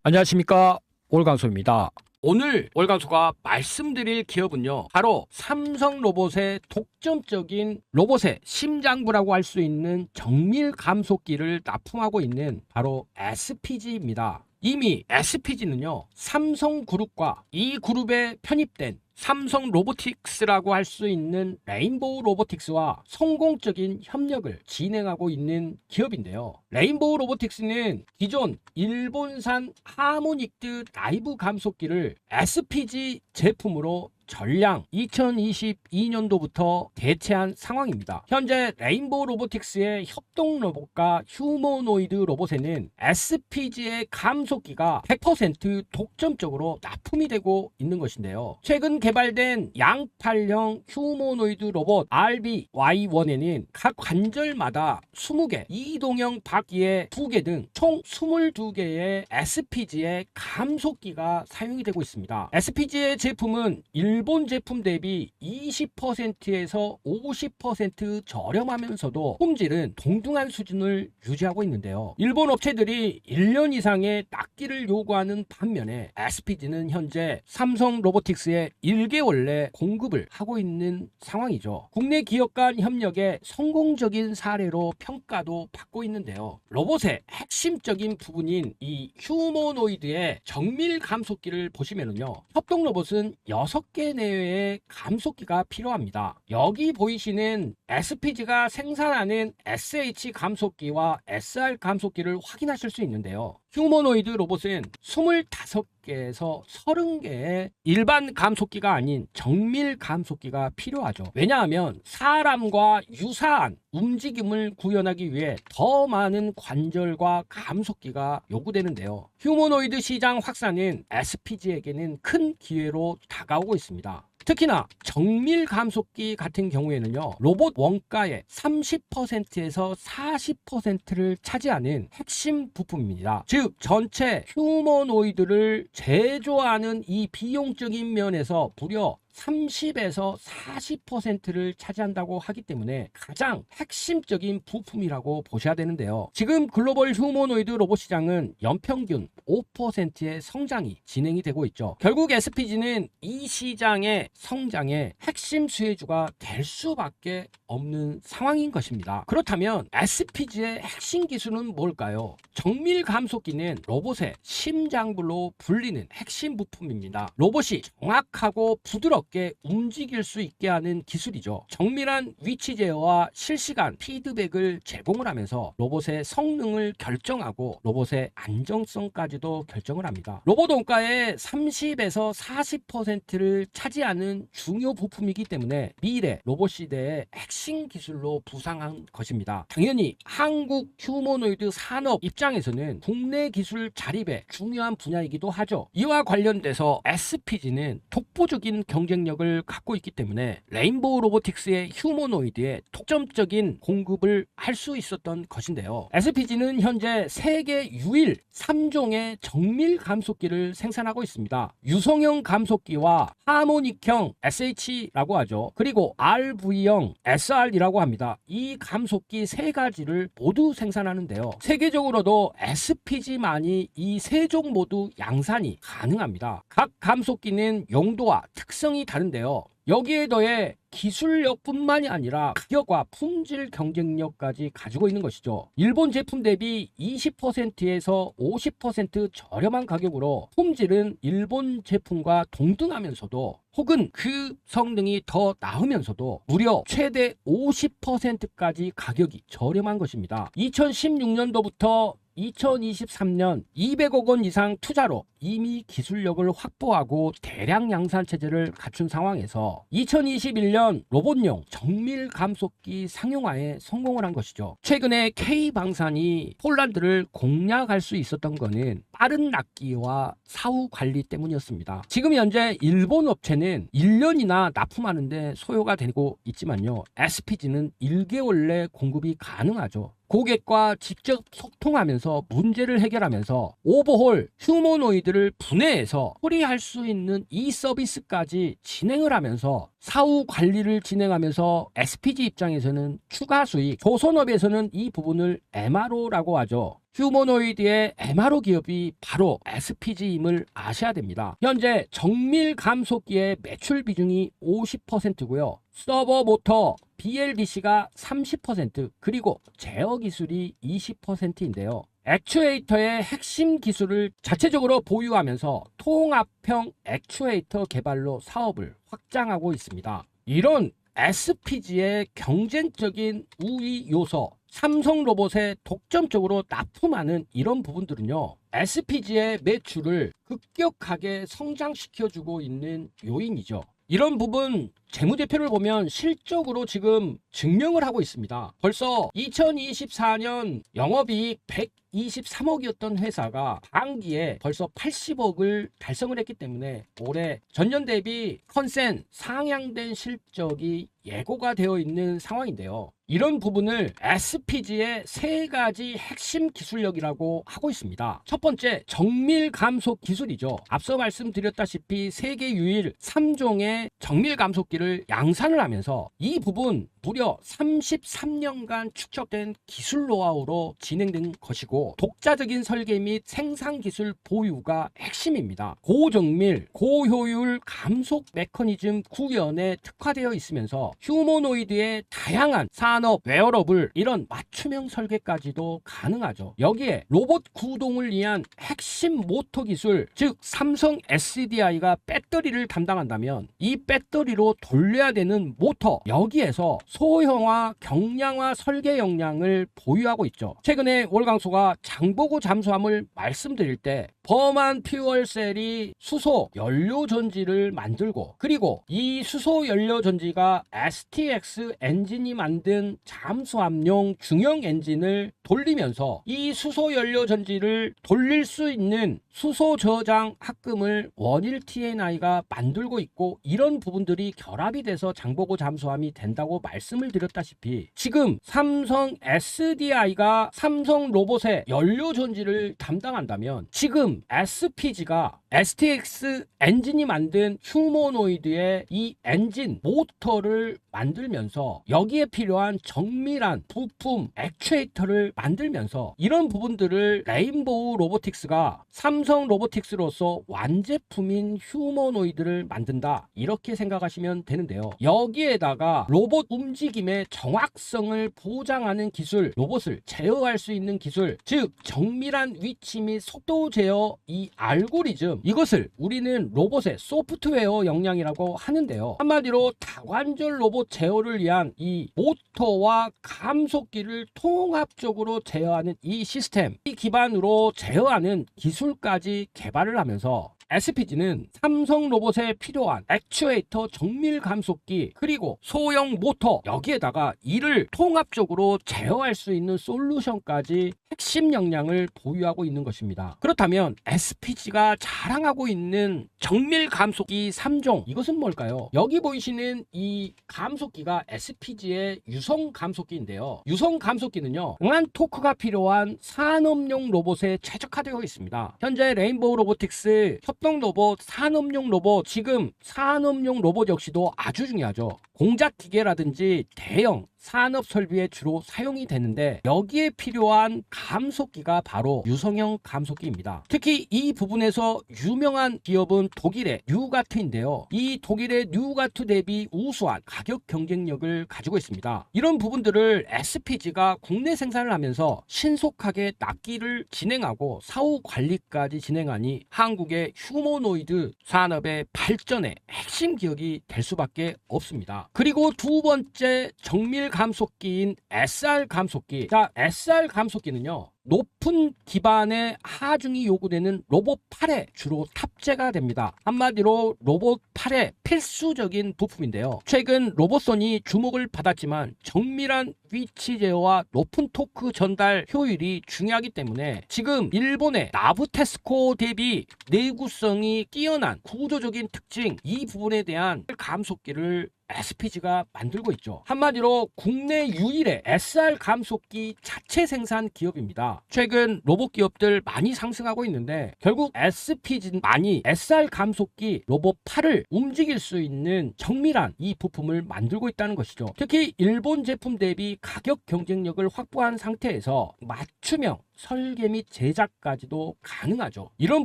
안녕하십니까, 월광소입니다. 오늘 월광소가 말씀드릴 기업은요, 바로 삼성로봇의 독점적인 로봇의 심장부라고 할 수 있는 정밀 감속기를 납품하고 있는 바로 SPG입니다. 이미 SPG는요, 삼성그룹과 이 그룹에 편입된 삼성 로보틱스라고 할 수 있는 레인보우 로보틱스와 성공적인 협력을 진행하고 있는 기업인데요. 레인보우 로보틱스는 기존 일본산 하모닉드 라이브 감속기를 SPG 제품으로 전량 2022년도부터 대체한 상황입니다. 현재 레인보우 로보틱스의 협동 로봇과 휴머노이드 로봇에는 SPG의 감속기가 100% 독점적으로 납품이 되고 있는 것인데요. 최근 개발된 양팔형 휴머노이드 로봇 RBY1에는 각 관절마다 20개, 이동형 바퀴에 2개 등 총 22개의 SPG의 감속기가 사용이 되고 있습니다. SPG의 제품은 일본 제품 대비 20%에서 50% 저렴하면서도 품질은 동등한 수준을 유지하고 있는데요. 일본 업체들이 1년 이상의 납기를 요구하는 반면에 SPG는 현재 삼성 로보틱스에 1개월 내 공급을 하고 있는 상황이죠. 국내 기업 간 협력의 성공적인 사례로 평가도 받고 있는데요. 로봇의 핵심적인 부분인 이 휴머노이드의 정밀 감속기를 보시면은요, 협동 로봇은 6개 내외의 감속기가 필요합니다. 여기 보이시는 SPG가 생산하는 SH 감속기와 SR 감속기를 확인하실 수 있는데요. 휴머노이드 로봇은 25개에서 30개의 일반 감속기가 아닌 정밀 감속기가 필요하죠. 왜냐하면 사람과 유사한 움직임을 구현하기 위해 더 많은 관절과 감속기가 요구되는데요. 휴머노이드 시장 확산은 SPG에게는 큰 기회로 다가오고 있습니다. 특히나 정밀 감속기 같은 경우에는요, 로봇 원가의 30%에서 40%를 차지하는 핵심 부품입니다. 즉 전체 휴머노이드를 제조하는 이 비용적인 면에서 무려 30에서 40%를 차지한다고 하기 때문에 가장 핵심적인 부품이라고 보셔야 되는데요. 지금 글로벌 휴머노이드 로봇 시장은 연평균 5%의 성장이 진행이 되고 있죠. 결국 SPG는 이 시장의 성장의 핵심 수혜주가 될 수밖에 없는 상황인 것입니다. 그렇다면 SPG의 핵심 기술은 뭘까요? 정밀 감속기는 로봇의 심장부로 불리는 핵심 부품입니다. 로봇이 정확하고 부드럽게 움직일 수 있게 하는 기술이죠. 정밀한 위치 제어와 실시간 피드백을 제공을 하면서 로봇의 성능을 결정하고 로봇의 안정성까지도 결정을 합니다. 로봇 원가의 30에서 40%를 차지하는 중요 부품이기 때문에 미래 로봇 시대의 핵심 기술로 부상한 것입니다. 당연히 한국 휴머노이드 산업 입장에서는 국내 기술 자립의 중요한 분야이기도 하죠. 이와 관련돼서 SPG는 독보적인 경쟁력을 갖고 있기 때문에 레인보우 로보틱스의 휴머노이드에 독점적인 공급을 할 수 있었던 것인데요. SPG는 현재 세계 유일 3종의 정밀 감속기를 생산하고 있습니다. 유성형 감속기와 하모닉형 SH라고 하죠. 그리고 RV형 SR이라고 합니다. 이 감속기 세 가지를 모두 생산하는데요. 세계적으로도 SPG만이 이 세 종 모두 양산이 가능합니다. 각 감속기는 용도와 특성이 다른데요. 여기에 더해 기술력뿐만이 아니라 가격과 품질 경쟁력까지 가지고 있는 것이죠. 일본 제품 대비 20%에서 50% 저렴한 가격으로 품질은 일본 제품과 동등하면서도 혹은 그 성능이 더 나으면서도 무려 최대 50%까지 가격이 저렴한 것입니다. 2016년도부터 2023년 200억 원 이상 투자로 이미 기술력을 확보하고 대량 양산 체제를 갖춘 상황에서 2021년 로봇용 정밀 감속기 상용화에 성공을 한 것이죠. 최근에 K방산이 폴란드를 공략할 수 있었던 것은 빠른 납기와 사후 관리 때문이었습니다. 지금 현재 일본 업체는 1년이나 납품하는데 소요가 되고 있지만요, SPG는 1개월 내 공급이 가능하죠. 고객과 직접 소통하면서 문제를 해결하면서 오버홀 휴머노이드를 분해해서 처리할 수 있는 이 서비스까지 진행을 하면서 사후 관리를 진행하면서 SPG 입장에서는 추가 수익, 조선업에서는 이 부분을 MRO라고 하죠. 휴머노이드의 MRO 기업이 바로 SPG임을 아셔야 됩니다. 현재 정밀 감속기의 매출 비중이 50%고요. 서버 모터 BLDC가 30%, 그리고 제어 기술이 20%인데요. 액추에이터의 핵심 기술을 자체적으로 보유하면서 통합형 액추에이터 개발로 사업을 확장하고 있습니다. 이런 SPG의 경쟁적인 우위 요소, 삼성 로봇에 독점적으로 납품하는 이런 부분들은요, SPG의 매출을 급격하게 성장시켜주고 있는 요인이죠. 이런 부분 재무제표를 보면 실적으로 지금 증명을 하고 있습니다. 벌써 2024년 영업이익 123억이었던 회사가 반기에 벌써 80억을 달성을 했기 때문에 올해 전년 대비 컨센 상향된 실적이 예고가 되어 있는 상황인데요. 이런 부분을 SPG의 세 가지 핵심 기술력이라고 하고 있습니다. 첫 번째, 정밀 감속 기술이죠. 앞서 말씀드렸다시피 세계 유일 3종의 정밀 감속기를 양산을 하면서 이 부분 무려 33년간 축적된 기술 노하우로 진행된 것이고, 독자적인 설계 및 생산 기술 보유가 핵심입니다. 고정밀, 고효율 감속 메커니즘 구현에 특화되어 있으면서 휴머노이드의 다양한 산업, 웨어러블, 이런 맞춤형 설계까지도 가능하죠. 여기에 로봇 구동을 위한 핵심 모터 기술, 즉 삼성 SDI가 배터리를 담당한다면 이 배터리로 돌려야 되는 모터, 여기에서 소형화, 경량화 설계 역량을 보유하고 있죠. 최근에 월강소가 장보고 잠수함을 말씀드릴 때 범한 퓨얼셀이 수소 연료 전지를 만들고, 그리고 이 수소 연료 전지가 STX 엔진이 만든 잠수함용 중형 엔진을 돌리면서 이 수소 연료 전지를 돌릴 수 있는 수소 저장 합금을 원일 TNI가 만들고 있고, 이런 부분들이 결합이 돼서 장보고 잠수함이 된다고 말씀을 드렸다시피 지금 삼성 SDI가 삼성 로봇의 연료 전지를 담당한다면 지금 SPG가 STX 엔진이 만든 휴머노이드의 이 엔진 모터를 만들면서 여기에 필요한 정밀한 부품 액추에이터를 만들면서 이런 부분들을 레인보우 로보틱스가 삼성 로보틱스로서 완제품인 휴머노이드를 만든다, 이렇게 생각하시면 되는데요. 여기에다가 로봇 움직임의 정확성을 보장하는 기술, 로봇을 제어할 수 있는 기술, 즉 정밀한 위치 및 속도 제어, 이 알고리즘, 이것을 우리는 로봇의 소프트웨어 역량이라고 하는데요. 한마디로 다관절 로봇 제어를 위한 이 모터와 감속기를 통합적으로 제어하는 이 시스템, 이 기반으로 제어하는 기술까지 개발을 하면서 SPG는 삼성 로봇에 필요한 액추에이터, 정밀 감속기, 그리고 소형 모터, 여기에다가 이를 통합적으로 제어할 수 있는 솔루션까지 핵심 역량을 보유하고 있는 것입니다. 그렇다면 SPG가 자랑하고 있는 정밀 감속기 3종, 이것은 뭘까요? 여기 보이시는 이 감속기가 SPG의 유성 감속기인데요. 유성 감속기는요, 강한 토크가 필요한 산업용 로봇에 최적화되어 있습니다. 현재 레인보우 로보틱스 협동 로봇, 산업용 로봇, 지금 산업용 로봇 역시도 아주 중요하죠. 공작 기계라든지 대형 산업 설비에 주로 사용이 되는데 여기에 필요한 감속기가 바로 유성형 감속기입니다. 특히 이 부분에서 유명한 기업은 독일의 뉴가트인데요. 이 독일의 뉴가트 대비 우수한 가격 경쟁력을 가지고 있습니다. 이런 부분들을 SPG가 국내 생산을 하면서 신속하게 납기를 진행하고 사후 관리까지 진행하니 한국의 휴머노이드 산업의 발전의 핵심 기업이 될 수밖에 없습니다. 그리고 두 번째, 정밀 감속기인 SR 감속기. 자, SR 감속기는요, 높은 기반의 하중이 요구되는 로봇 팔에 주로 탑재가 됩니다. 한마디로 로봇 팔의 필수적인 부품인데요. 최근 로봇선이 주목을 받았지만 정밀한 위치 제어와 높은 토크 전달 효율이 중요하기 때문에 지금 일본의 나부테스코 대비 내구성이 뛰어난 구조적인 특징, 이 부분에 대한 감속기를 SPG가 만들고 있죠. 한마디로 국내 유일의 SR 감속기 자체 생산 기업입니다. 최근 로봇 기업들 많이 상승하고 있는데 결국 SPG만이 SR 감속기 로봇 팔을 움직일 수 있는 정밀한 이 부품을 만들고 있다는 것이죠. 특히 일본 제품 대비 가격 경쟁력을 확보한 상태에서 맞춤형 설계 및 제작까지도 가능하죠. 이런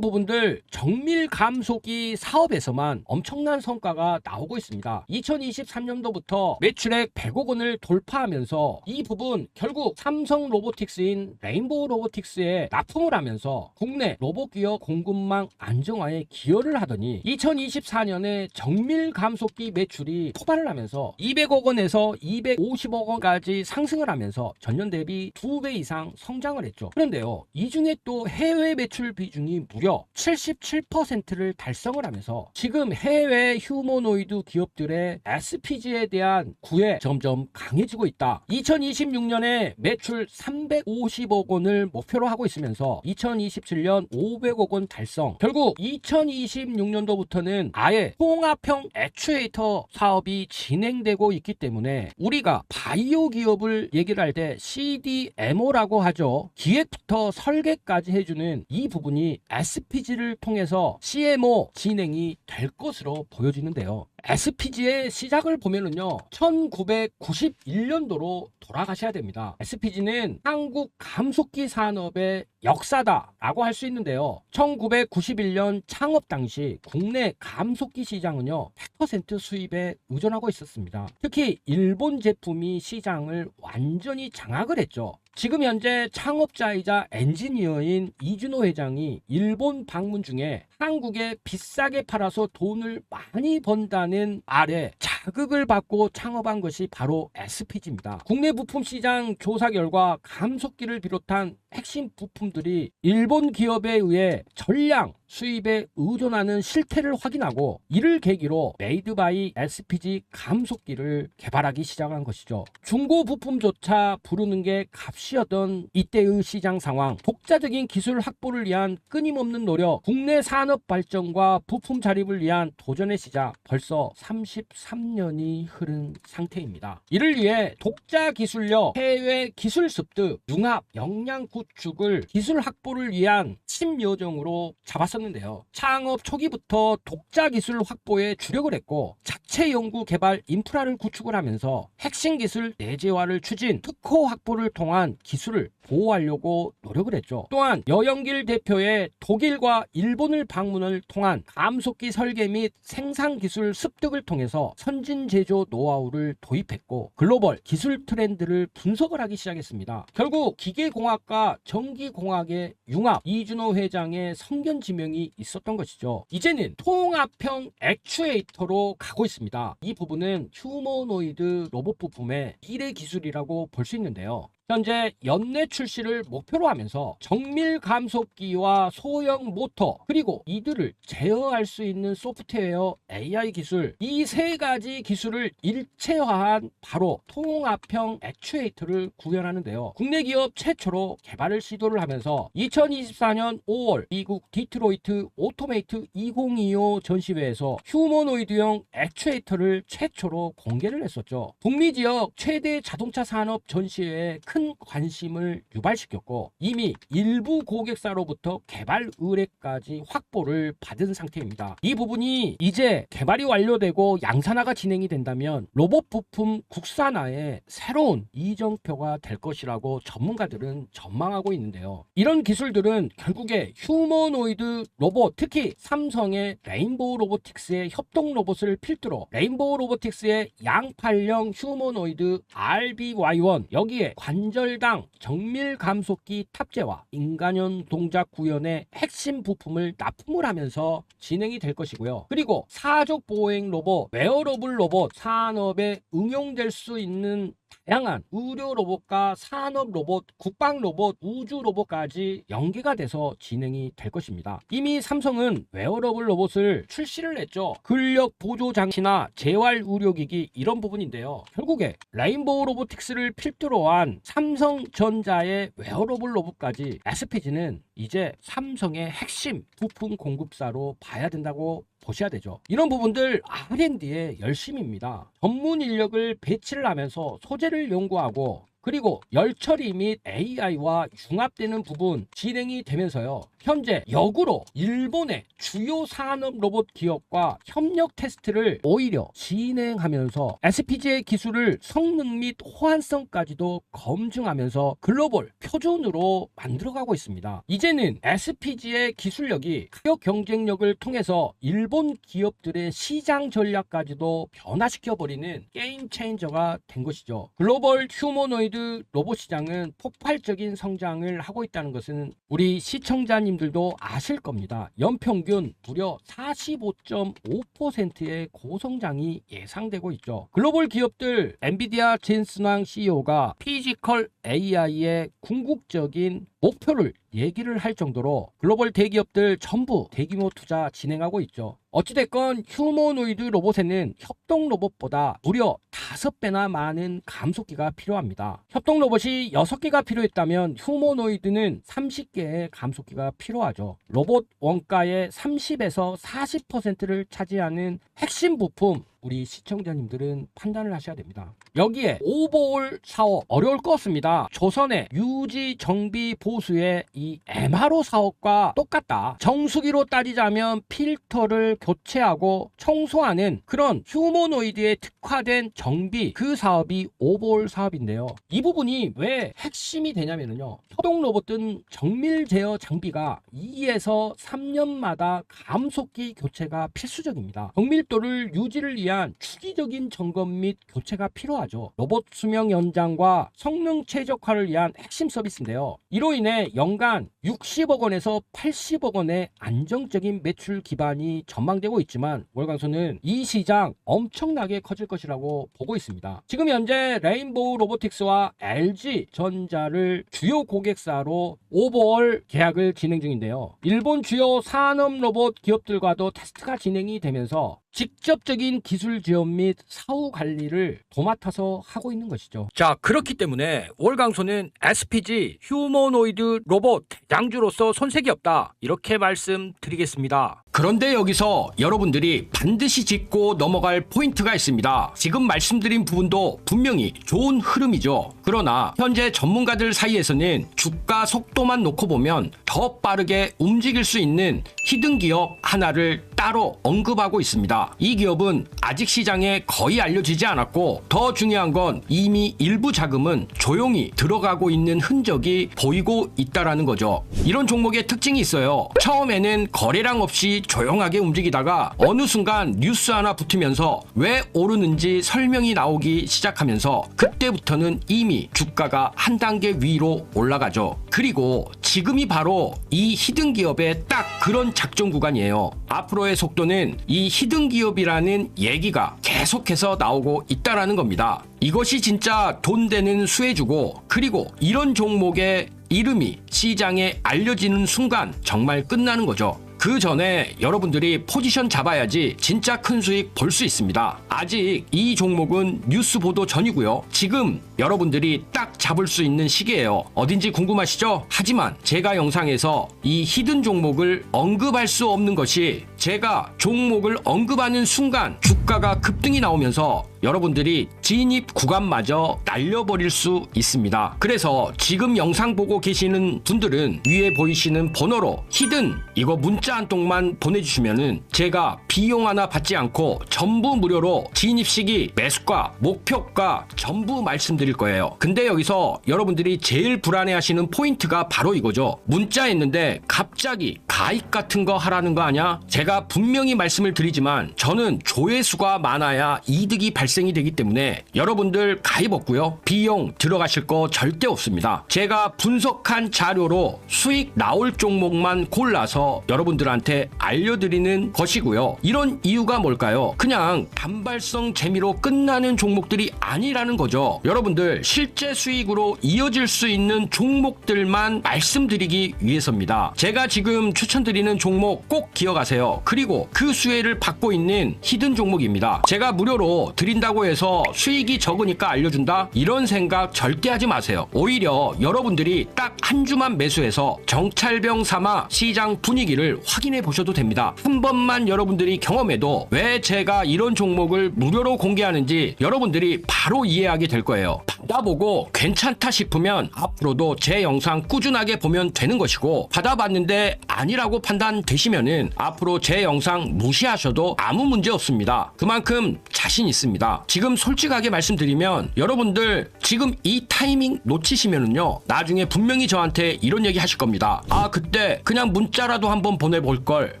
부분들 정밀 감속기 사업에서만 엄청난 성과가 나오고 있습니다. 2023년도부터 매출액 100억 원을 돌파하면서 이 부분 결국 삼성 로보틱스인 레인보우 로보틱스에 납품을 하면서 국내 로봇기업 공급망 안정화에 기여를 하더니 2024년에 정밀 감속기 매출이 폭발을 하면서 200억 원에서 250억 원까지 상승을 하면서 전년 대비 2배 이상 성장을 했죠. 그런데요, 이 중에 또 해외 매출 비중이 무려 77%를 달성을 하면서 지금 해외 휴머노이드 기업들의 SPG에 대한 구애 점점 강해지고 있다. 2026년에 매출 350억 원을 목표로 하고 있으면서 2027년 500억 원 달성. 결국 2026년도부터는 아예 통합형 액추에이터 사업이 진행되고 있기 때문에 우리가 바이오 기업을 얘기를 할 때 CDMO라고 하죠. 기획부터 설계까지 해주는 이 부분이 SPG를 통해서 CMO 진행이 될 것으로 보여지는데요. SPG의 시작을 보면은요, 1991년도로 돌아가셔야 됩니다. SPG는 한국 감속기 산업의 역사다라고 할 수 있는데요. 1991년 창업 당시 국내 감속기 시장은요, 100% 수입에 의존하고 있었습니다. 특히 일본 제품이 시장을 완전히 장악을 했죠. 지금 현재 창업자이자 엔지니어인 이준호 회장이 일본 방문 중에 한국에 비싸게 팔아서 돈을 많이 번다는 말에 자극을 받고 창업한 것이 바로 SPG입니다. 국내 부품 시장 조사 결과 감속기를 비롯한 핵심 부품들이 일본 기업에 의해 전량 수입에 의존하는 실태를 확인하고 이를 계기로 메이드 바이 SPG 감속기를 개발하기 시작한 것이죠. 중고 부품조차 부르는 게 값이었던 이때의 시장 상황, 독자적인 기술 확보를 위한 끊임없는 노력, 국내 산업 발전과 부품 자립을 위한 도전의 시작, 벌써 33년이 흐른 상태입니다. 이를 위해 독자 기술력, 해외 기술 습득, 융합, 역량 구축을 기술 확보를 위한 심여정으로 잡았었는데요. 창업 초기부터 독자 기술 확보에 주력을 했고 자체 연구 개발 인프라를 구축을 하면서 핵심 기술 내재화를 추진, 특허 확보를 통한 기술을 보호하려고 노력을 했죠. 또한 여영길 대표의 독일과 일본을 방문을 통한 감속기 설계 및 생산 기술 습득을 통해서 선진 제조 노하우를 도입했고 글로벌 기술 트렌드를 분석을 하기 시작했습니다. 결국 기계공학과 전기공학의 융합, 이준호 회장의 성견 지명이 있었던 것이죠. 이제는 통합형 액추에이터로 가고 있습니다. 이 부분은 휴머노이드 로봇 부품의 미래 기술이라고 볼 수 있는데요. 현재 연내 출시를 목표로 하면서 정밀 감속기와 소형 모터 그리고 이들을 제어할 수 있는 소프트웨어 AI 기술, 이 세 가지 기술을 일체화한 바로 통합형 액추에이터를 구현하는데요. 국내 기업 최초로 개발을 시도를 하면서 2024년 5월 미국 디트로이트 오토메이트 2025 전시회에서 휴머노이드형 액추에이터를 최초로 공개를 했었죠. 북미 지역 최대 자동차 산업 전시회에 큰 관심을 유발시켰고 이미 일부 고객사로부터 개발 의뢰까지 확보를 받은 상태입니다. 이 부분이 이제 개발이 완료되고 양산화가 진행이 된다면 로봇 부품 국산화의 새로운 이정표가 될 것이라고 전문가들은 전망하고 있는데요. 이런 기술들은 결국에 휴머노이드 로봇, 특히 삼성의 레인보우 로보틱스의 협동 로봇을 필두로 레인보우 로보틱스의 양팔형 휴머노이드 RBY1 여기에 관절당 정밀 감속기 탑재와 인간형 동작 구현의 핵심 부품을 납품을 하면서 진행이 될 것이고요. 그리고 사족 보행 로봇, 웨어러블 로봇, 산업에 응용될 수 있는 다양한 의료 로봇과 산업 로봇, 국방 로봇, 우주 로봇까지 연계가 돼서 진행이 될 것입니다. 이미 삼성은 웨어러블 로봇을 출시를 했죠. 근력 보조 장치나 재활 의료기기 이런 부분인데요. 결국에 레인보우 로보틱스를 필두로 한 삼성전자의 웨어러블 로봇까지 SPG는 이제 삼성의 핵심 부품 공급사로 봐야 된다고 보셔야 되죠. 이런 부분들 R&D의 열심입니다. 전문 인력을 배치를 하면서 소재를 연구하고 그리고 열처리 및 AI와 융합되는 부분 진행이 되면서요. 현재 역으로 일본의 주요 산업 로봇 기업과 협력 테스트를 오히려 진행하면서 SPG의 기술을 성능 및 호환성까지도 검증하면서 글로벌 표준으로 만들어가고 있습니다. 이제는 SPG의 기술력이 가격 경쟁력을 통해서 일본 기업들의 시장 전략까지도 변화시켜버리는 게임 체인저가 된 것이죠. 글로벌 휴머노이드 로봇 시장은 폭발적인 성장을 하고 있다는 것은 우리 시청자님들도 아실 겁니다. 연평균 무려 45.5%의 고성장이 예상되고 있죠. 글로벌 기업들 엔비디아 젠슨왕 CEO가 피지컬 AI의 궁극적인 목표를 얘기를 할 정도로 글로벌 대기업들 전부 대규모 투자 진행하고 있죠. 어찌됐건 휴머노이드 로봇에는 협동 로봇보다 무려 5배나 많은 감속기가 필요합니다. 협동 로봇이 6개가 필요했다면 휴머노이드는 30개의 감속기가 필요하죠. 로봇 원가의 30에서 40%를 차지하는 핵심 부품, 우리 시청자님들은 판단을 하셔야 됩니다. 여기에 오버홀 사업 어려울 것 같습니다. 조선의 유지 정비 보수의 이 MRO 사업과 똑같다. 정수기로 따지자면 필터를 교체하고 청소하는 그런 휴머노이드에 특화된 정비, 그 사업이 오버홀 사업인데요. 이 부분이 왜 핵심이 되냐면요. 협동 로봇은 정밀 제어 장비가 2에서 3년마다 감속기 교체가 필수적입니다. 정밀도를 유지를 위한 주기적인 점검 및 교체가 필요하죠. 로봇 수명 연장과 성능 최적화를 위한 핵심 서비스인데요. 이로 인해 연간 60억 원에서 80억 원의 안정적인 매출 기반이 전망되고 있지만 월광소는 이 시장 엄청나게 커질 것이라고 보고 있습니다. 지금 현재 레인보우 로보틱스와 LG전자를 주요 고객사로 오버홀 계약을 진행 중인데요. 일본 주요 산업 로봇 기업들과도 테스트가 진행이 되면서 직접적인 기술 지원 및 사후 관리를 도맡아서 하고 있는 것이죠. 자, 그렇기 때문에 월광소는 SPG 휴머노이드 로봇 대장주로서 손색이 없다, 이렇게 말씀드리겠습니다. 그런데 여기서 여러분들이 반드시 짚고 넘어갈 포인트가 있습니다. 지금 말씀드린 부분도 분명히 좋은 흐름이죠. 그러나 현재 전문가들 사이에서는 주가 속도만 놓고 보면 더 빠르게 움직일 수 있는 히든 기업 하나를 따로 언급하고 있습니다. 이 기업은 아직 시장에 거의 알려지지 않았고, 더 중요한 건 이미 일부 자금은 조용히 들어가고 있는 흔적이 보이고 있다라는 거죠. 이런 종목의 특징이 있어요. 처음에는 거래량 없이 조용하게 움직이다가 어느 순간 뉴스 하나 붙으면서 왜 오르는지 설명이 나오기 시작하면서 그때부터는 이미 주가가 한 단계 위로 올라가죠. 그리고 지금이 바로 이 히든 기업의 딱 그런 작전 구간이에요. 앞으로의 속도는 이 히든 기업이라는 얘기가 계속해서 나오고 있다라는 겁니다. 이것이 진짜 돈 되는 수혜주고, 그리고 이런 종목의 이름이 시장에 알려지는 순간 정말 끝나는 거죠. 그 전에 여러분들이 포지션 잡아야지 진짜 큰 수익 볼 수 있습니다. 아직 이 종목은 뉴스 보도 전이고요. 지금 여러분들이 딱 잡을 수 있는 시기예요. 어딘지 궁금하시죠? 하지만 제가 영상에서 이 히든 종목을 언급할 수 없는 것이, 제가 종목을 언급하는 순간 주가가 급등이 나오면서 여러분들이 진입 구간마저 날려버릴 수 있습니다. 그래서 지금 영상 보고 계시는 분들은 위에 보이시는 번호로 히든 이거 문자 한 통만 보내주시면은 제가 비용 하나 받지 않고 전부 무료로 진입 시기, 매수가, 목표가 전부 말씀드릴 거예요. 근데 여기서 여러분들이 제일 불안해하시는 포인트가 바로 이거죠. 문자 했는데 갑자기 가입 같은 거 하라는 거 아냐? 제가 분명히 말씀을 드리지만 저는 조회수가 많아야 이득이 발생이 되기 때문에 여러분들 가입 없고요. 비용 들어가실 거 절대 없습니다. 제가 분석한 자료로 수익 나올 종목만 골라서 여러분들한테 알려드리는 것이고요. 이런 이유가 뭘까요? 그냥 단발성 재미로 끝나는 종목들이 아니라는 거죠. 여러분들 실제 수익으로 이어질 수 있는 종목들만 말씀드리기 위해서입니다. 제가 지금 추천드리는 종목 꼭 기억하세요. 그리고 그 수혜를 받고 있는 히든 종목입니다. 제가 무료로 드린다고 해서 수익이 적으니까 알려준다? 이런 생각 절대 하지 마세요. 오히려 여러분들이 딱 한 주만 매수해서 정찰병 삼아 시장 분위기를 확인해 보셔도 됩니다. 한 번만 여러분들이 경험해도 왜 제가 이런 종목을 무료로 공개하는지 여러분들이 바로 이해하게 될 거예요. 받아보고 괜히 괜찮다 싶으면 앞으로도 제 영상 꾸준하게 보면 되는 것이고, 받아봤는데 아니라고 판단되시면은 앞으로 제 영상 무시하셔도 아무 문제 없습니다. 그만큼 자신 있습니다. 지금 솔직하게 말씀드리면 여러분들 지금 이 타이밍 놓치시면은요, 나중에 분명히 저한테 이런 얘기 하실 겁니다. 아, 그때 그냥 문자라도 한번 보내볼 걸.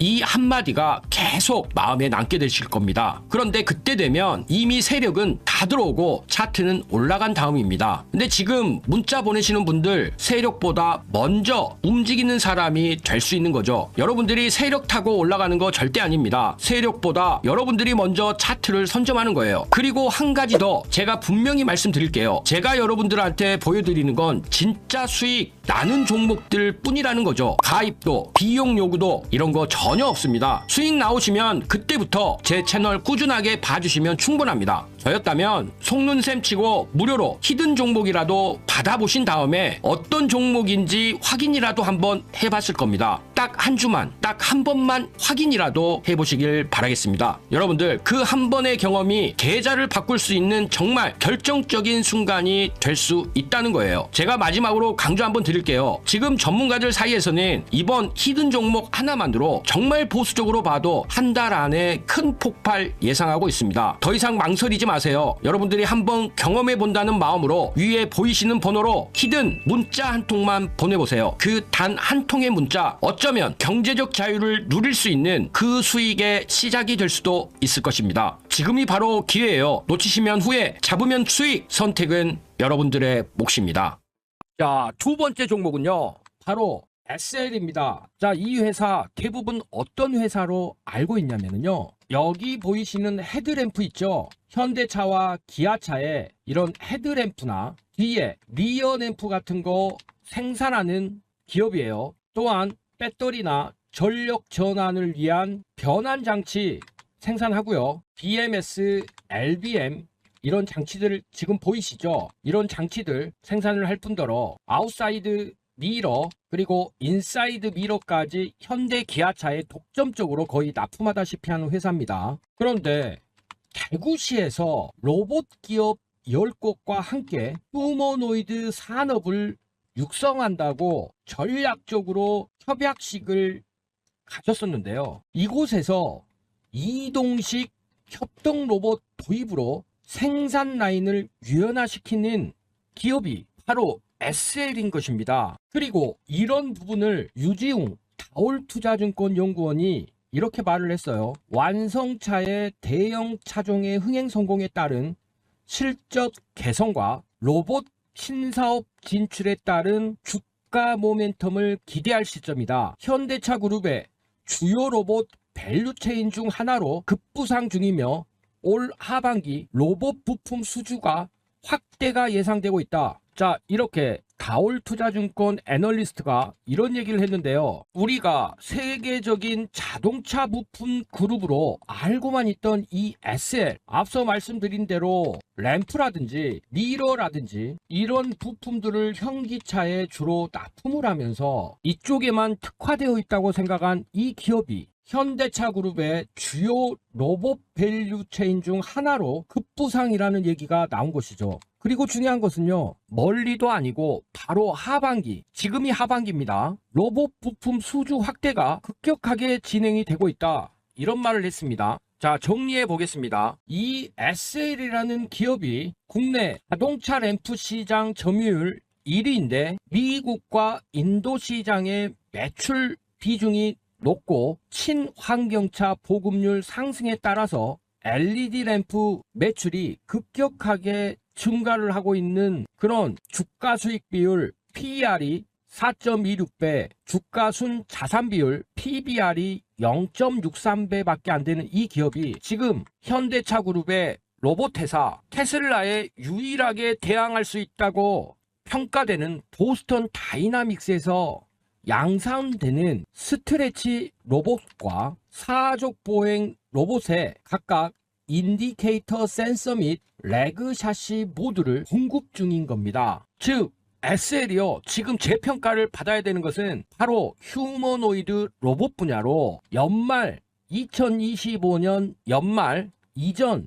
이 한마디가 계속 마음에 남게 되실 겁니다. 그런데 그때 되면 이미 세력은 다 들어오고 차트는 올라간 다음입니다. 근데 지금 문자 보내시는 분들 세력보다 먼저 움직이는 사람이 될 수 있는 거죠. 여러분들이 세력 타고 올라가는 거 절대 아닙니다. 세력보다 여러분들이 먼저 차트를 선점하는 거예요. 그리고 한 가지 더 제가 분명히 말씀드릴게요. 제가 여러분들한테 보여드리는 건 진짜 수익 나는 종목들 뿐이라는 거죠. 가입도, 비용 요구도 이런 거 전혀 없습니다. 수익 나오시면 그때부터 제 채널 꾸준하게 봐주시면 충분합니다. 저였다면 속눈샘 치고 무료로 히든 종목이라도 받아보신 다음에 어떤 종목인지 확인이라도 한번 해봤을 겁니다. 딱 한 주만, 딱 한 번만 확인이라도 해보시길 바라겠습니다. 여러분들 그 한 번의 경험이 계좌를 바꿀 수 있는 정말 결정적인 순간이 될 수 있다는 거예요. 제가 마지막으로 강조 한번 드릴게요. 지금 전문가들 사이에서는 이번 히든 종목 하나만으로 정말 보수적으로 봐도 한 달 안에 큰 폭발 예상하고 있습니다. 더 이상 망설이지 마세요. 여러분들이 한번 경험해 본다는 마음으로 위에 보이시는 번호로 히든 문자 한 통만 보내보세요. 그 단 한 통의 문자, 어쩌면 경제적 자유를 누릴 수 있는 그 수익의 시작이 될 수도 있을 것입니다. 지금이 바로 기회예요. 놓치시면 후회, 잡으면 수익. 선택은 여러분들의 몫입니다. 자, 두 번째 종목은요, 바로 SL입니다. 자, 이 회사 대부분 어떤 회사로 알고 있냐면요, 여기 보이시는 헤드램프 있죠? 현대차와 기아차에 이런 헤드램프나 뒤에 리어램프 같은 거 생산하는 기업이에요. 또한 배터리나 전력 전환을 위한 변환 장치 생산하고요. BMS, LBM 이런 장치들 지금 보이시죠? 이런 장치들 생산을 할 뿐더러 아웃사이드 미러 그리고 인사이드 미러까지 현대 기아차에 독점적으로 거의 납품하다시피 하는 회사입니다. 그런데 대구시에서 로봇 기업 10곳과 함께 휴머노이드 산업을 육성한다고 전략적으로 협약식을 가졌었는데요. 이곳에서 이동식 협동 로봇 도입으로 생산 라인을 유연화시키는 기업이 바로 SL인 것입니다. 그리고 이런 부분을 유지웅 다올투자증권 연구원이 이렇게 말을 했어요. 완성차의 대형 차종의 흥행 성공에 따른 실적 개선과 로봇 신사업 진출에 따른 주가 모멘텀을 기대할 시점이다. 현대차 그룹의 주요 로봇 밸류체인 중 하나로 급부상 중이며 올 하반기 로봇 부품 수주가 확대가 예상되고 있다. 자, 이렇게 다올투자증권 애널리스트가 이런 얘기를 했는데요. 우리가 세계적인 자동차 부품 그룹으로 알고만 있던 이 SL, 앞서 말씀드린 대로 램프라든지 미러라든지 이런 부품들을 현기차에 주로 납품을 하면서 이쪽에만 특화되어 있다고 생각한 이 기업이 현대차 그룹의 주요 로봇 밸류 체인 중 하나로 급부상이라는 얘기가 나온 것이죠. 그리고 중요한 것은요, 멀리도 아니고 바로 하반기, 지금이 하반기입니다. 로봇 부품 수주 확대가 급격하게 진행이 되고 있다. 이런 말을 했습니다. 자, 정리해 보겠습니다. 이 SL이라는 기업이 국내 자동차 램프 시장 점유율 1위인데 미국과 인도 시장의 매출 비중이 높고 친환경차 보급률 상승에 따라서 LED 램프 매출이 급격하게 증가를 하고 있는 그런 주가 수익 비율 PER이 4.26배, 주가순 자산 비율 PBR이 0.63배 밖에 안 되는 이 기업이 지금 현대차 그룹의 로봇 회사 테슬라에 유일하게 대항할 수 있다고 평가되는 보스턴 다이나믹스에서 양산되는 스트레치 로봇과 사족 보행 로봇에 각각 인디케이터 센서 및 레그 샤시 모듈을 공급 중인 겁니다. 즉 SL이요, 지금 재평가를 받아야 되는 것은 바로 휴머노이드 로봇 분야로 연말 2025년 연말 이전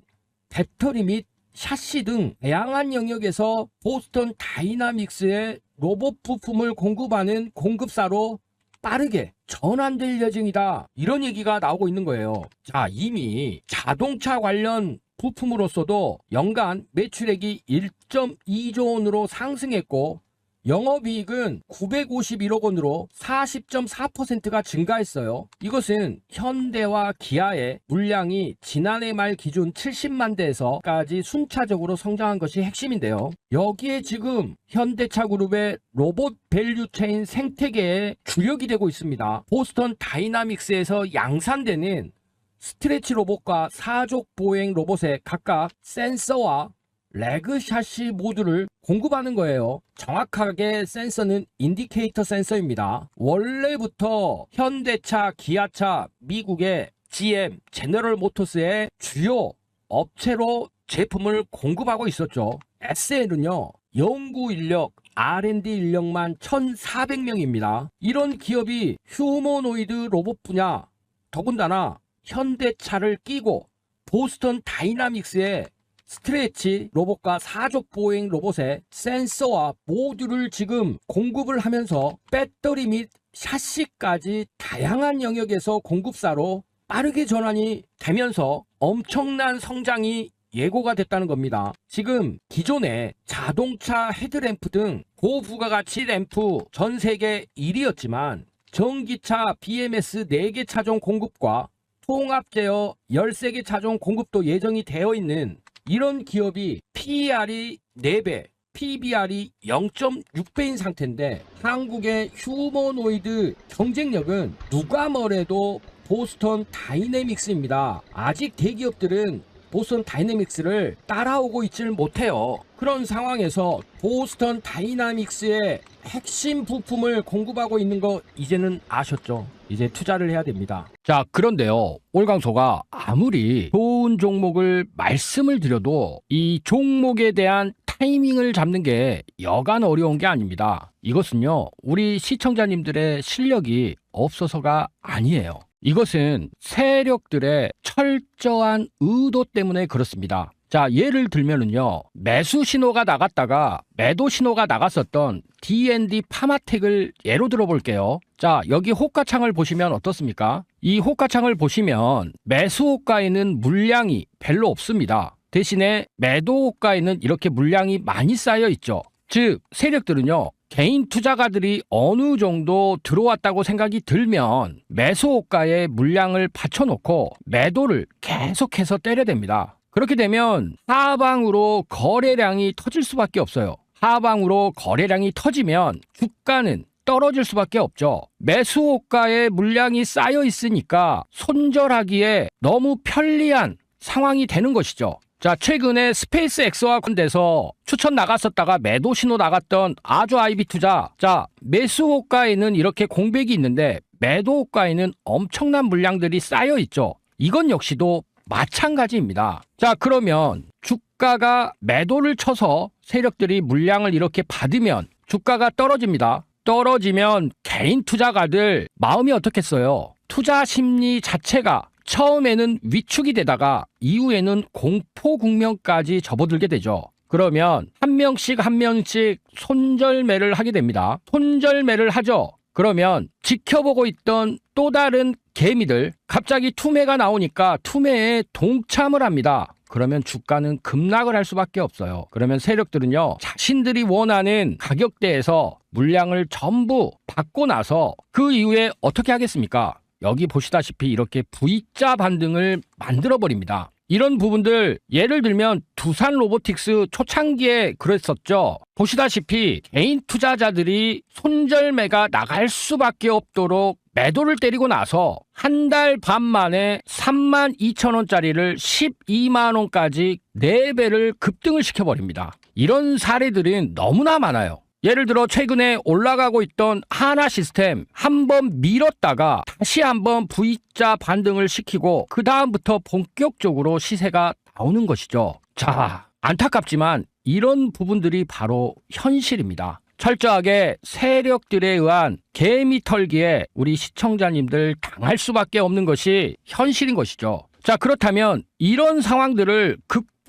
배터리 및 샤시 등 다양한 영역에서 보스턴 다이나믹스의 로봇 부품을 공급하는 공급사로 빠르게 전환될 예정이다. 이런 얘기가 나오고 있는 거예요. 자, 이미 자동차 관련 부품으로서도 연간 매출액이 1.2조 원으로 상승했고 영업이익은 951억 원으로 40.4%가 증가했어요. 이것은 현대와 기아의 물량이 지난해 말 기준 70만 대에서까지 순차적으로 성장한 것이 핵심인데요. 여기에 지금 현대차 그룹의 로봇 밸류체인 생태계의 주력이 되고 있습니다. 보스턴 다이나믹스에서 양산되는 스트레치 로봇과 사족 보행 로봇의 각각 센서와 레그 샤시 모듈을 공급하는 거예요. 정확하게 센서는 인디케이터 센서입니다. 원래부터 현대차, 기아차, 미국의 GM, 제너럴 모터스의 주요 업체로 제품을 공급하고 있었죠. SL은요, 연구 인력, R&D 인력만 1,400명입니다. 이런 기업이 휴머노이드 로봇 분야, 더군다나 현대차를 끼고 보스턴 다이나믹스의 스트레치 로봇과 사족 보행 로봇의 센서와 모듈을 지금 공급을 하면서 배터리 및 샤시까지 다양한 영역에서 공급사로 빠르게 전환이 되면서 엄청난 성장이 예고가 됐다는 겁니다. 지금 기존의 자동차 헤드램프 등 고부가가치 램프 전 세계 1위였지만 전기차 BMS 4개 차종 공급과 통합 제어 13개 차종 공급도 예정이 되어 있는 이런 기업이 PER이 4배, PBR이 0.6배인 상태인데 한국의 휴머노이드 경쟁력은 누가 뭐래도 보스턴 다이내믹스입니다. 아직 대기업들은 보스턴 다이내믹스를 따라오고 있지를 못해요. 그런 상황에서 보스턴 다이나믹스의 핵심 부품을 공급하고 있는 거 이제는 아셨죠? 이제 투자를 해야 됩니다. 자, 그런데요, 올강소가 아무리 좋은 종목을 말씀을 드려도 이 종목에 대한 타이밍을 잡는 게 여간 어려운 게 아닙니다. 이것은요, 우리 시청자님들의 실력이 없어서가 아니에요. 이것은 세력들의 철저한 의도 때문에 그렇습니다. 자, 예를 들면은요, 매수 신호가 나갔다가 매도 신호가 나갔었던 D&D 파마텍을 예로 들어볼게요. 자, 여기 호가창을 보시면 어떻습니까? 이 호가창을 보시면 매수 호가에는 물량이 별로 없습니다. 대신에 매도 호가에는 이렇게 물량이 많이 쌓여 있죠. 즉, 세력들은요, 개인 투자가들이 어느 정도 들어왔다고 생각이 들면 매수 호가에 물량을 받쳐놓고 매도를 계속해서 때려댑니다. 그렇게 되면 하방으로 거래량이 터질 수밖에 없어요. 하방으로 거래량이 터지면 주가는 떨어질 수밖에 없죠. 매수 호가에 물량이 쌓여 있으니까 손절하기에 너무 편리한 상황이 되는 것이죠. 자, 최근에 스페이스 X와 건대서 추천 나갔었다가 매도 신호 나갔던 아주 아이비 투자. 자, 매수 호가에는 이렇게 공백이 있는데 매도 호가에는 엄청난 물량들이 쌓여 있죠. 이건 역시도 마찬가지입니다. 자, 그러면 주가가 매도를 쳐서 세력들이 물량을 이렇게 받으면 주가가 떨어집니다. 떨어지면 개인 투자가들 마음이 어떻겠어요? 투자 심리 자체가 처음에는 위축이 되다가 이후에는 공포 국면까지 접어들게 되죠. 그러면 한 명씩 손절매를 하게 됩니다. 손절매를 하죠. 그러면 지켜보고 있던 또 다른 개미들 갑자기 투매가 나오니까 투매에 동참을 합니다. 그러면 주가는 급락을 할 수밖에 없어요. 그러면 세력들은요, 자신들이 원하는 가격대에서 물량을 전부 받고 나서 그 이후에 어떻게 하겠습니까? 여기 보시다시피 이렇게 V자 반등을 만들어 버립니다. 이런 부분들 예를 들면 두산 로보틱스 초창기에 그랬었죠. 보시다시피 개인 투자자들이 손절매가 나갈 수밖에 없도록 매도를 때리고 나서 한 달 반 만에 32,000원짜리를 12만원까지 4배를 급등을 시켜버립니다. 이런 사례들은 너무나 많아요. 예를 들어 최근에 올라가고 있던 하나 시스템 한번 밀었다가 다시 한번 V자 반등을 시키고 그 다음부터 본격적으로 시세가 나오는 것이죠. 자, 안타깝지만 이런 부분들이 바로 현실입니다. 철저하게 세력들에 의한 개미 털기에 우리 시청자님들 당할 수밖에 없는 것이 현실인 것이죠. 자, 그렇다면 이런 상황들을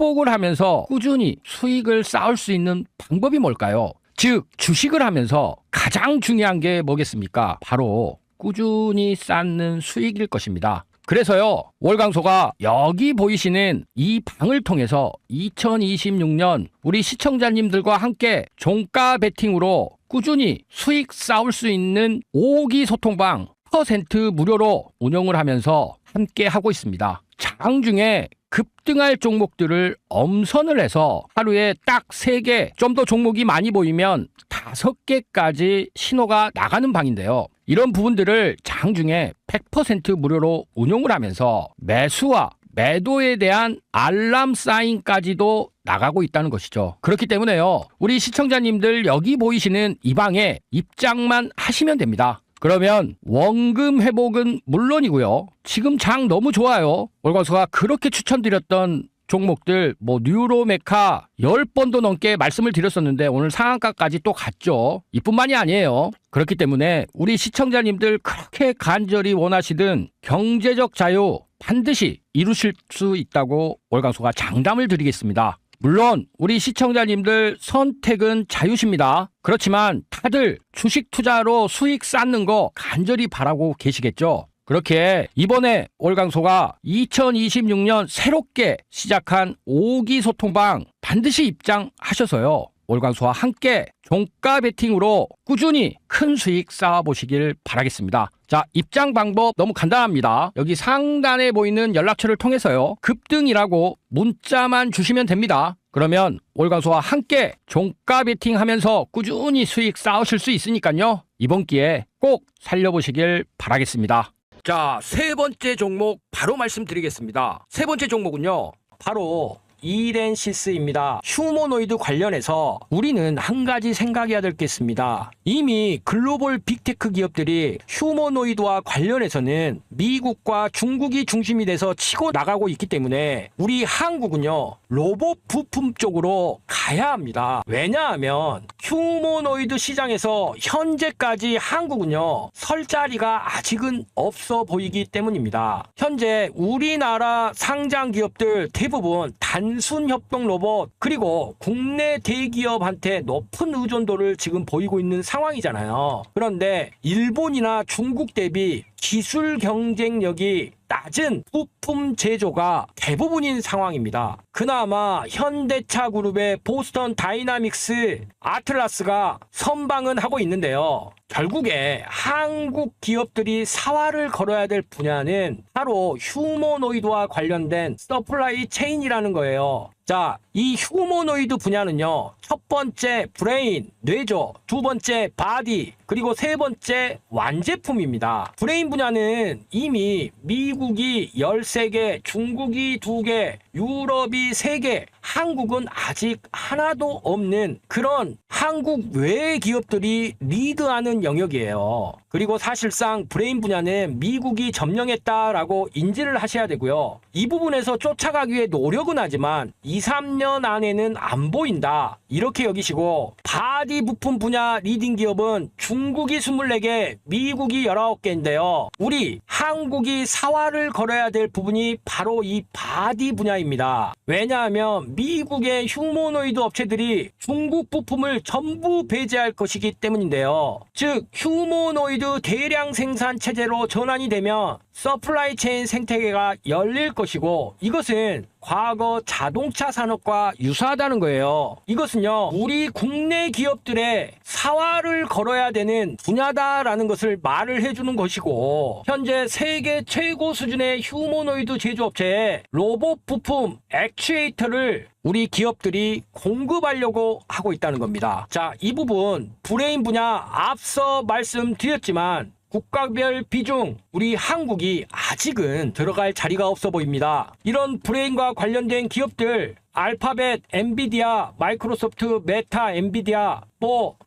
극복을 하면서 꾸준히 수익을 쌓을 수 있는 방법이 뭘까요? 즉 주식을 하면서 가장 중요한 게 뭐겠습니까? 바로 꾸준히 쌓는 수익일 것입니다. 그래서요, 월광소가 여기 보이시는 이 방을 통해서 2026년 우리 시청자님들과 함께 종가 베팅으로 꾸준히 수익 쌓을 수 있는 5기 소통방 % 무료로 운영을 하면서 함께 하고 있습니다. 장중에 급등할 종목들을 엄선을 해서 하루에 딱 3개, 좀 더 종목이 많이 보이면 5개까지 신호가 나가는 방인데요. 이런 부분들을 장중에 100% 무료로 운용을 하면서 매수와 매도에 대한 알람 사인까지도 나가고 있다는 것이죠. 그렇기 때문에요, 우리 시청자님들 여기 보이시는 이 방에 입장만 하시면 됩니다. 그러면 원금 회복은 물론이고요, 지금 장 너무 좋아요. 월광소가 그렇게 추천드렸던 종목들, 뉴로메카 10번도 넘게 말씀을 드렸었는데 오늘 상한가까지 또 갔죠. 이뿐만이 아니에요. 그렇기 때문에 우리 시청자님들 그렇게 간절히 원하시던 경제적 자유 반드시 이루실 수 있다고 월광소가 장담을 드리겠습니다. 물론 우리 시청자님들 선택은 자유십니다. 그렇지만 다들 주식 투자로 수익 쌓는 거 간절히 바라고 계시겠죠. 그렇게 이번에 월광소가 2026년 새롭게 시작한 5기 소통방 반드시 입장하셔서요, 월광소와 함께 종가 베팅으로 꾸준히 큰 수익 쌓아보시길 바라겠습니다. 자, 입장 방법 너무 간단합니다. 여기 상단에 보이는 연락처를 통해서요, 급등이라고 문자만 주시면 됩니다. 그러면 월광소와 함께 종가 베팅 하면서 꾸준히 수익 쌓으실 수 있으니까요, 이번 기회에 꼭 살려보시길 바라겠습니다. 자, 세 번째 종목 바로 말씀드리겠습니다. 세 번째 종목은요, 바로 이렌시스입니다. 휴머노이드 관련해서 우리는 한 가지 생각해야 될 게 있습니다. 이미 글로벌 빅테크 기업들이 휴머노이드와 관련해서는 미국과 중국이 중심이 돼서 치고 나가고 있기 때문에 우리 한국은요, 로봇 부품 쪽으로 가야 합니다. 왜냐하면 휴머노이드 시장에서 현재까지 한국은요, 설 자리가 아직은 없어 보이기 때문입니다. 현재 우리나라 상장 기업들 대부분 단순 협동 로봇 그리고 국내 대기업한테 높은 의존도를 지금 보이고 있는 상황이잖아요. 그런데 일본이나 중국 대비 기술 경쟁력이 낮은 부품 제조가 대부분인 상황입니다. 그나마 현대차 그룹의 보스턴 다이나믹스, 아틀라스가 선방은 하고 있는데요. 결국에 한국 기업들이 사활을 걸어야 될 분야는 바로 휴머노이드와 관련된 서플라이 체인이라는 거예요. 자, 이 휴머노이드 분야는요, 첫 번째 브레인, 뇌죠. 두 번째 바디, 그리고 세 번째 완제품입니다. 브레인 분야는 이미 미국이 13개, 중국이 2개, 유럽이 3개, 한국은 아직 하나도 없는 그런 한국 외의 기업들이 리드하는 영역이에요. 그리고 사실상 브레인 분야는 미국이 점령했다라고 인지를 하셔야 되고요. 이 부분에서 쫓아가기 위해 노력은 하지만 2, 3년 안에는 안 보인다, 이렇게 여기시고, 바디 부품 분야 리딩 기업은 중국이 24개, 미국이 19개인데요. 우리 한국이 사활을 걸어야 될 부분이 바로 이 바디 분야입니다. 왜냐하면 미국의 휴머노이드 업체들이 중국 부품을 전부 배제할 것이기 때문인데요. 즉 휴머노이드 대량 생산 체제로 전환이 되면 서플라이 체인 생태계가 열릴 것이고, 이것은 과거 자동차 산업과 유사하다는 거예요. 이것은요, 우리 국내 기업들의 사활을 걸어야 되는 분야다라는 것을 말을 해주는 것이고, 현재 세계 최고 수준의 휴머노이드 제조업체에 로봇 부품 액추에이터를 우리 기업들이 공급하려고 하고 있다는 겁니다. 자, 이 부분 브레인 분야 앞서 말씀드렸지만 국가별 비중, 우리 한국이 아직은 들어갈 자리가 없어 보입니다. 이런 브레인과 관련된 기업들, 알파벳, 엔비디아, 마이크로소프트, 메타, 엔비디아,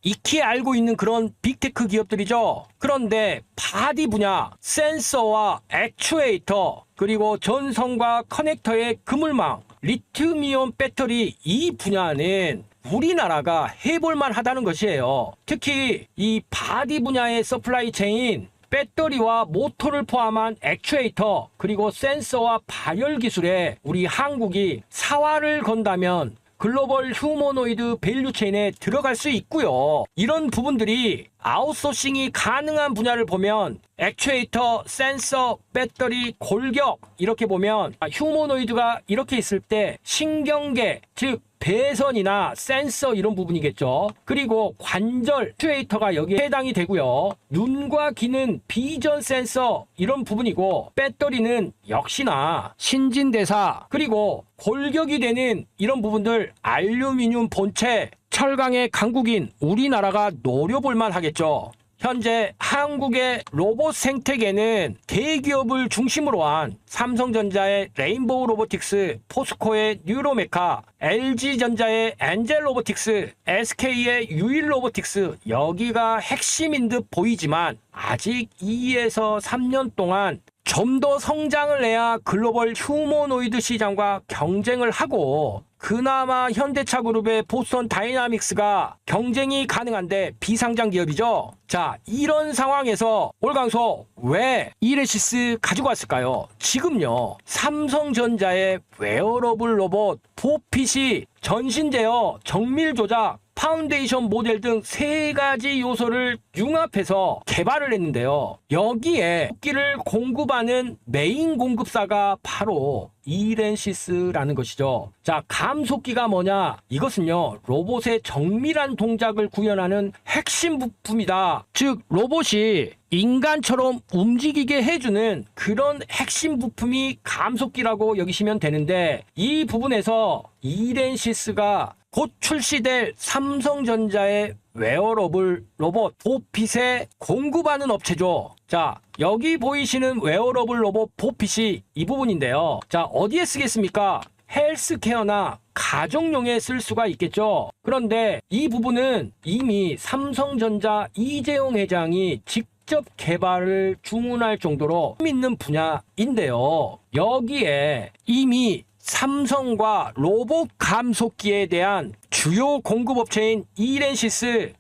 익히 알고 있는 그런 빅테크 기업들이죠. 그런데 바디 분야, 센서와 액추에이터, 그리고 전선과 커넥터의 그물망, 리튬이온 배터리, 이 분야는 우리나라가 해볼만 하다는 것이에요. 특히 이 바디 분야의 서플라이 체인, 배터리와 모터를 포함한 액추에이터 그리고 센서와 발열 기술에 우리 한국이 사활을 건다면 글로벌 휴머노이드 밸류체인에 들어갈 수 있고요. 이런 부분들이 아웃소싱이 가능한 분야를 보면 액추에이터, 센서, 배터리, 골격 이렇게 보면 휴머노이드가 이렇게 있을 때 신경계 즉 배선이나 센서 이런 부분이겠죠. 그리고 관절, 액추에이터가 여기에 해당이 되고요. 눈과 귀는 비전 센서 이런 부분이고 배터리는 역시나 신진대사 그리고 골격이 되는 이런 부분들 알루미늄 본체, 철강의 강국인 우리나라가 노려볼만 하겠죠. 현재 한국의 로봇 생태계는 대기업을 중심으로 한 삼성전자의 레인보우 로보틱스, 포스코의 뉴로메카, LG전자의 엔젤 로보틱스, SK의 유일 로보틱스 여기가 핵심인 듯 보이지만 아직 2에서 3년 동안 좀 더 성장을 해야 글로벌 휴머노이드 시장과 경쟁을 하고 그나마 현대차 그룹의 보스턴 다이나믹스가 경쟁이 가능한데 비상장 기업이죠. 자, 이런 상황에서 올강소 왜 이레시스 가지고 왔을까요? 지금요 삼성전자의 웨어러블 로봇 보핏이 전신 제어, 정밀 조작, 파운데이션 모델 등 3가지 요소를 융합해서 개발을 했는데요. 여기에 토끼를 공급하는 메인 공급사가 바로 이렌시스라는 것이죠. 자, 감속기가 뭐냐? 이것은요 로봇의 정밀한 동작을 구현하는 핵심 부품이다. 즉 로봇이 인간처럼 움직이게 해주는 그런 핵심 부품이 감속기라고 여기시면 되는데 이 부분에서 이렌시스가 곧 출시될 삼성전자의 웨어러블 로봇 보핏에 공급하는 업체죠. 자, 여기 보이시는 웨어러블 로봇 보핏이 이 부분인데요. 자, 어디에 쓰겠습니까? 헬스케어나 가정용에 쓸 수가 있겠죠. 그런데 이 부분은 이미 삼성전자 이재용 회장이 직접 개발을 주문할 정도로 믿는 분야인데요. 여기에 이미 삼성과 로봇 감속기에 대한 주요 공급업체인 이렌시스,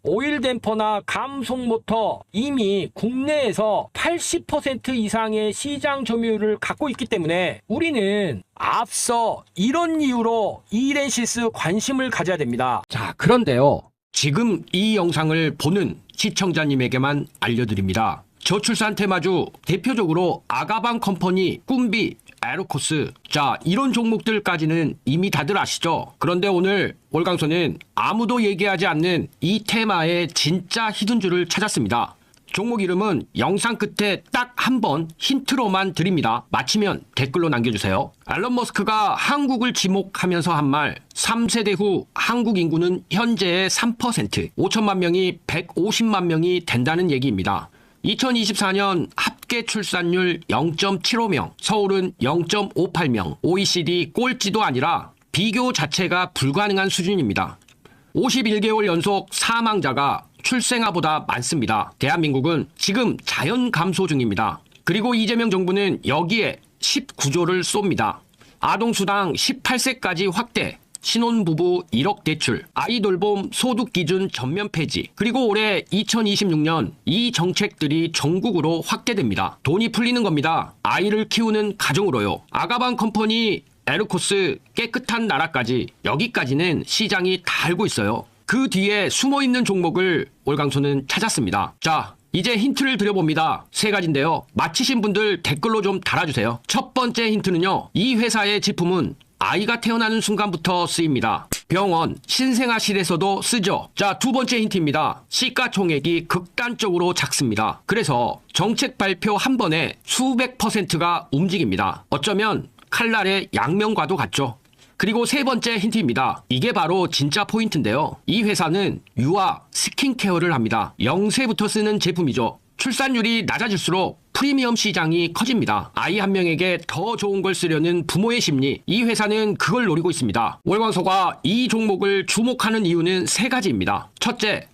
오일 댐퍼나 감속 모터 이미 국내에서 80% 이상의 시장 점유율을 갖고 있기 때문에 우리는 앞서 이런 이유로 이렌시스 관심을 가져야 됩니다. 자, 그런데요. 지금 이 영상을 보는 시청자님에게만 알려드립니다. 저출산 테마주 대표적으로 아가방 컴퍼니, 꿈비, 에로코스, 자 이런 종목들까지는 이미 다들 아시죠? 그런데 오늘 월강소는 아무도 얘기하지 않는 이 테마의 진짜 히든줄을 찾았습니다. 종목 이름은 영상 끝에 딱 한 번 힌트로만 드립니다. 맞히면 댓글로 남겨주세요. 앨런 머스크가 한국을 지목하면서 한 말, 3세대 후 한국 인구는 현재의 3%, 5천만 명이 150만 명이 된다는 얘기입니다. 2024년 합계 출산율 0.75명, 서울은 0.58명, OECD 꼴찌도 아니라 비교 자체가 불가능한 수준입니다. 51개월 연속 사망자가 출생아보다 많습니다. 대한민국은 지금 자연 감소 중입니다. 그리고 이재명 정부는 여기에 19조를 쏩니다. 아동수당 18세까지 확대, 신혼부부 1억 대출, 아이돌봄 소득기준 전면 폐지, 그리고 올해 2026년 이 정책들이 전국으로 확대됩니다. 돈이 풀리는 겁니다. 아이를 키우는 가정으로요. 아가방 컴퍼니, 에르코스, 깨끗한 나라까지 여기까지는 시장이 다 알고 있어요. 그 뒤에 숨어있는 종목을 올강소는 찾았습니다. 자, 이제 힌트를 드려봅니다. 3가지인데요. 맞히신 분들 댓글로 좀 달아주세요. 첫 번째 힌트는요. 이 회사의 제품은 아이가 태어나는 순간부터 쓰입니다. 병원, 신생아실에서도 쓰죠. 자, 두 번째 힌트입니다. 시가총액이 극단적으로 작습니다. 그래서 정책 발표 한 번에 수백 %가 움직입니다. 어쩌면 칼날의 양면과도 같죠. 그리고 세 번째 힌트입니다. 이게 바로 진짜 포인트인데요. 이 회사는 유아 스킨케어를 합니다. 0세부터 쓰는 제품이죠. 출산율이 낮아질수록 프리미엄 시장이 커집니다. 아이 한 명에게 더 좋은 걸 쓰려는 부모의 심리, 이 회사는 그걸 노리고 있습니다. 월광소가 이 종목을 주목하는 이유는 3가지입니다. 첫째,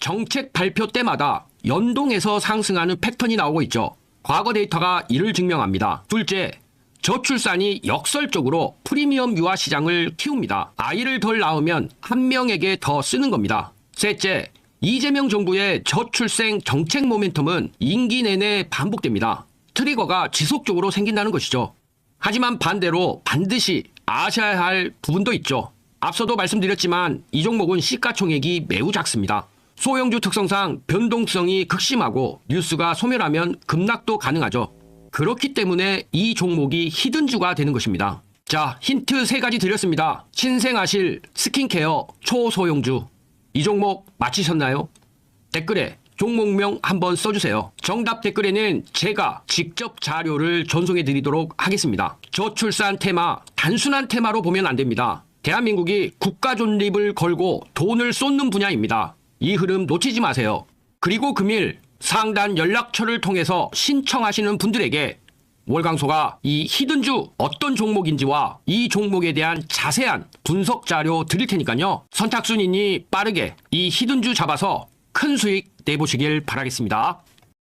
정책 발표 때마다 연동해서 상승하는 패턴이 나오고 있죠. 과거 데이터가 이를 증명합니다. 둘째, 저출산이 역설적으로 프리미엄 유아 시장을 키웁니다. 아이를 덜 낳으면 한 명에게 더 쓰는 겁니다. 셋째, 이재명 정부의 저출생 정책 모멘텀은 임기 내내 반복됩니다. 트리거가 지속적으로 생긴다는 것이죠. 하지만 반대로 반드시 아셔야 할 부분도 있죠. 앞서도 말씀드렸지만 이 종목은 시가총액이 매우 작습니다. 소형주 특성상 변동성이 극심하고 뉴스가 소멸하면 급락도 가능하죠. 그렇기 때문에 이 종목이 히든주가 되는 것입니다. 자, 힌트 3가지 드렸습니다. 신생아실, 스킨케어, 초소형주. 이 종목 맞히셨나요? 댓글에 종목명 한번 써주세요. 정답 댓글에는 제가 직접 자료를 전송해 드리도록 하겠습니다. 저출산 테마, 단순한 테마로 보면 안 됩니다. 대한민국이 국가 존립을 걸고 돈을 쏟는 분야입니다. 이 흐름 놓치지 마세요. 그리고 금일 상단 연락처를 통해서 신청하시는 분들에게 월강소가 이 히든주 어떤 종목인지와 이 종목에 대한 자세한 분석 자료 드릴 테니까요. 선착순이니 빠르게 이 히든주 잡아서 큰 수익 내보시길 바라겠습니다.